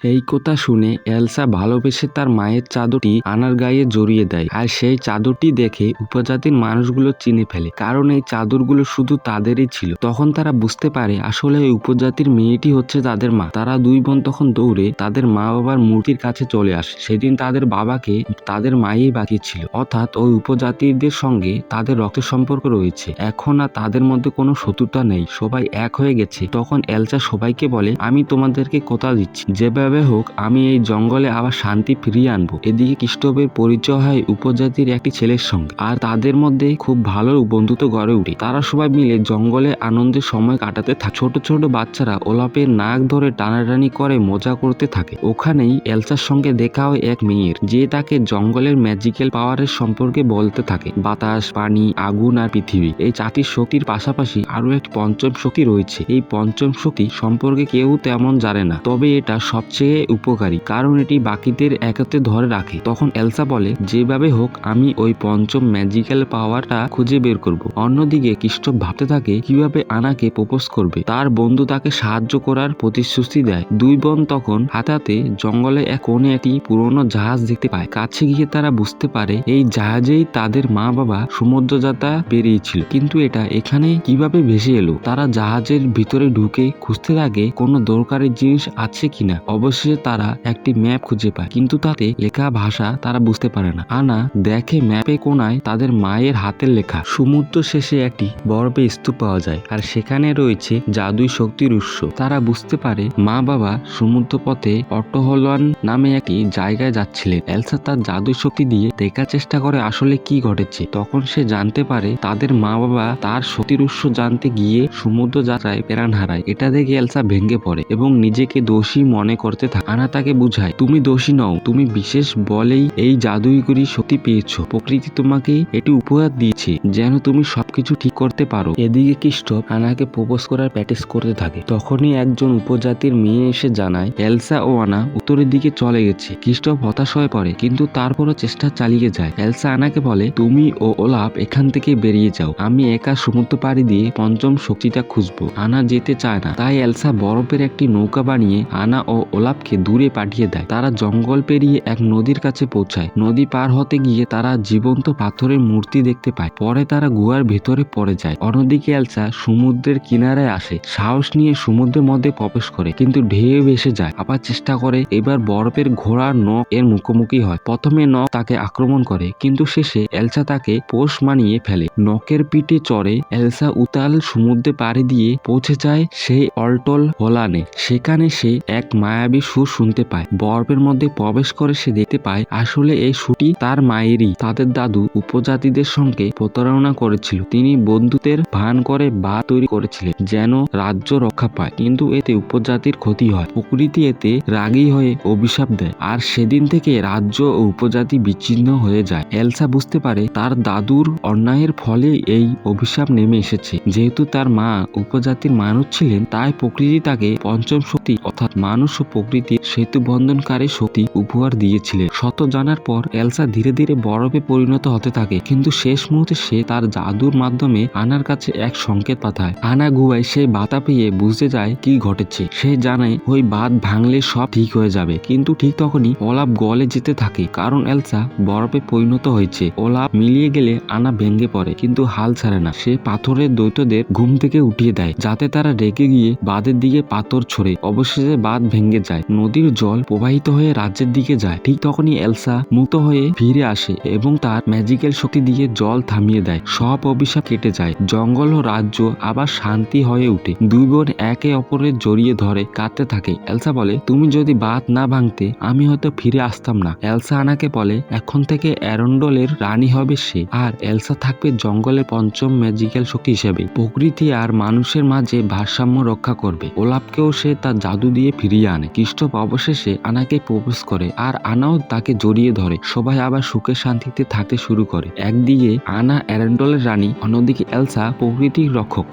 এই কথা শুনে এলসা ভালোবেসে তার মায়ের চাদরটি আনার গায়ে জড়িয়ে দেয়, আর সেই চাদরটি দেখে উপজাতির মানুষগুলো চিনে ফেলে, কারণ এই চাদরগুলো শুধু তাদেরই ছিল। তখন তারা বুঝতে পারে আসলে ওই উপজাতির মেয়েটি হচ্ছে তাদের মা। তারা দুই বোন তখন দৌড়ে তাদের মা বাবার মূর্তির কাছে চলে আসে। সেদিন তাদের বাবাকে তাদের মাই বাঁচিয়েছিল, অর্থাৎ ওই উপজাতিদের সঙ্গে তাদের রক্তের সম্পর্ক রয়েছে। এখন আর তাদের মধ্যে কোনো শত্রুতা নেই, সবাই এক হয়ে গেছে। তখন এলসা সবাইকে বলে, আমি তোমাদেরকে কথা দিচ্ছি, যেভাবে হোক আমি এই জঙ্গলে আবার শান্তি ফিরিয়ে আনবো। এদিকে কৃষ্ণবের পরিচয় হয় উপজাতির একটি ছেলের সঙ্গে, আর তাদের মধ্যে খুব ভালো বন্ধুত্ব গড়ে ওঠে। তারা সবাই মিলে জঙ্গলে আনন্দের সময় কাটাতে থাকে। ছোট ছোট বাচ্চারা ওলাপের নাক ধরে টানাটানি করে মজা করতে থাকে। ওখানেই এলসার সঙ্গে দেখা হয় এক মেয়ের, যে তাকে জঙ্গলের ম্যাজিক্যাল পাওয়ারের সম্পর্কে বলতে থাকে। বাতাস, পানি, আগুন আর পৃথিবী, এই চারটি শক্তির পাশাপাশি আরো একটি পঞ্চম শক্তি রয়েছে। এই পঞ্চম শক্তি সম্পর্কে কেউ তেমন জানে না, তবে এটা সবচেয়ে উপকারী, কারণ এটি বাকিদের একত্রে ধরে রাখে। তখন এলসা বলে, যেভাবে হোক আমি ওই পঞ্চম ম্যাজিক্যাল পাওয়ারটা খুঁজে বের করব। অন্যদিকে কৃষ্ণ ভাবতে থাকে কিভাবে আনাকে প্রপোজ করবে। তার বন্ধু তাকে সাহায্য করার প্রতিশ্রুতি দেয়। দুই বোন তখন হাতে হাতে জঙ্গলে এক কোণে একটি পুরনো জাহাজ দেখতে পায়। কাছে গিয়ে তারা বুঝতে পারে এই জাহাজেই তাদের মা বাবা সমুদ্র যাত্রা বেরিয়েছিল, কিন্তু এটা এখানে কিভাবে ভেসে এলো। তারা জাহাজের ভিতরে ঢুকে খুঁজতে থাকে কোনো দরকারি জিনিস আছে কিনা। অবশেষে তারা একটি ম্যাপ খুঁজে পায়, কিন্তু তাতে লেখা ভাষা তারা বুঝতে পারে না। আনা দেখে ম্যাপে কোনায় তাদের মায়ের হাতের লেখা। সমুদ্র শেষে একটি বরফের স্তূপ পাওয়া যায়, আর সেখানে রয়েছে জাদুই শক্তির উৎস। তারা বুঝতে পারে মা বাবা সমুদ্র পথে অট্টহলওয়ান নামে একটি জায়গায় যাচ্ছিলেন। এলসা তার জাদুই শক্তি দিয়ে দেখার চেষ্টা করে আসলে কি ঘটেছে। তখন সে জানতে পারে তাদের মা বাবা তার শক্তির উৎস জানতে গিয়ে সমুদ্র যাত্রায় প্রাণ হারায়। এটা দেখে এলসা ভেঙে পড়ে এবং নিজেকে দোষী মনে করতে থাকে। আনা তাকে বুঝায়, তুমি দোষী নও, তুমি বিশেষ বলেই এই জাদুইগরি শক্তি পেয়েছো। প্রকৃতি তোমাকে এটি উপহার দিয়েছে যেন তুমি সবকিছু ঠিক করতে পারো। এদিকে কৃষ্ণ আনাকে প্রপোজ করার প্র্যাকটিস করতে থাকে। তখনই একজন উপজাতির মেয়ে এসে জানায় এলসা ও আনা উত্তরের দিকে চলে গেছে। কৃষ্ণ হতাশ হয়ে পড়ে, কিন্তু তারপরও চেষ্টা চালিয়ে যায়। এলসা আনাকে বলে, তুমি ও ওলাপ এখান থেকে বেরিয়ে যাও, আমি একা সমুদ্র পাড়ি দিয়ে পঞ্চম শক্তিটা খুঁজবো। আনা যেতে চায় না, তাই এলসা বরফের একটি নৌকা বানিয়ে আনা ও ওলাপকে দূরে পাঠিয়ে দেয়। তারা জঙ্গল পেরিয়ে এক নদীর কাছে পৌঁছায়। নদী পার হতে গিয়ে তারা জীবন্ত পাথরের মূর্তি দেখতে পায়। পরে তারা গুহার ভেতরে পড়ে যায়। অন্যদিকে এলসা সমুদ্রের কিনারায় আসে, সাহস নিয়ে সমুদ্রের মধ্যে প্রবেশ করে, কিন্তু ঢেউ ভেসে যায়। আবার চেষ্টা করে, এবার বরফের ঘোড়ার নখ এর মুখোমুখি হয়। প্রথমে নখ তাকে আক্রমণ করে, কিন্তু শেষে এলসা তাকে পোষ মানিয়ে ফেলে। নখের পিঠে চড়ে এলসা উতাল সমুদ্রে পাড়ি দিয়ে পৌঁছে যায় সেই অল্টল হোলানে। সেখানে সে এক মায়াবী সুর শুনতে পায়। বরফের মধ্যে প্রবেশ করে সে দেখতে পায় আসলে এই সুরটি তার মায়েরই। তাদের দাদু উপজাতিদের সঙ্গে প্রতারণা করেছিল। তিনি বন্ধুত্বের ভান করে বাঁধ তৈরি করেছিলেন যেন রাজ্য রক্ষা পায়, কিন্তু এতে উপজাতির ক্ষতি হয়। প্রকৃতি এতে রাগী হয়ে অভিশাপ দেয়, আর সেদিন থেকে রাজ্য ও উপজাতি বিচ্ছিন্ন হয়ে যায়। এলসা বুঝতে পারে তার দাদুর অন্যায়ের ফলে এই অভিশাপ নেমে এসেছে। যেহেতু তার মা উপজাতির মানুষ ছিলেন, তাই প্রকৃতি তাকে পঞ্চম শক্তি অর্থাৎ মানুষ ও প্রকৃতির সেতু বন্ধনকারী শক্তি উপহার দিয়েছিলেন। শত জানার পর এলসা ধীরে ধীরে বরফে পরিণত হতে থাকে, কিন্তু শেষ মুহূর্তে সে তার জাদুর মাধ্যমে আনার কাছে এক সংকেত পাঠায়। আনা গুহায় সেই বাধা পেয়ে বুঝতে যায় কি ঘটেছে। সে জানে ওই বাঁধ ভাঙলে সব ঠিক হয়ে যাবে, কিন্তু ঠিক তখনই ওলাপ গলে যেতে থাকে, কারণ এলসা বরফে পরিণত হয়েছে। ওলাপ মিলিয়ে গেলে আনা ভেঙে পড়ে, কিন্তু হাল ছাড়ে না। সে পাথরের দৈত্যদের ঘুম থেকে উঠিয়ে দেয়, যাতে তারা রেগে গিয়ে বাঁধের দিকে পাথর ছোড়ে। অবশেষে বাঁধ ভেঙে যায়, নদীর জল প্রবাহিত হয়ে রাজ্যের দিকে যায়। ঠিক তখনই এলসা মুক্ত হয়ে ফিরে আসে এবং তার ম্যাজিক্যাল শক্তি দিয়ে জল থামিয়ে দেয়। সব অভিশাপ কেটে যায়, জঙ্গল ও রাজ্য আবার শান্তি হয়ে উঠে। দুই বোন একে অপরের জড়িয়ে ধরে কাঁদতে থাকে। এলসা বলে, তুমি যদি বাঁধ না ভাঙতে আমি হয়তো ফিরে আসতাম না। এলসা আনাকে বলে, এখন থেকে অ্যারন্ডলের রানী হবে সে, আর এলসা থাকবে জঙ্গলের পঞ্চম ম্যাজিক্যাল শক্তি হিসেবে। প্রকৃতি আর মানুষের মাঝে ভারসাম্য রক্ষা করবে। ওলাপকেও সে তার জাদু দিয়ে ফিরিয়ে আনে। কৃষ্ণ অবশেষে আনাকে প্রপোজ করে, আর আনাও তাকে জড়িয়ে ধরে। সবাই আবার সুখে শান্তিতে থাকতে শুরু করে। একদিকে আনা অ্যারন্ডলের রানী, অন্যদিকে এলসা প্রকৃতির রক্ষক।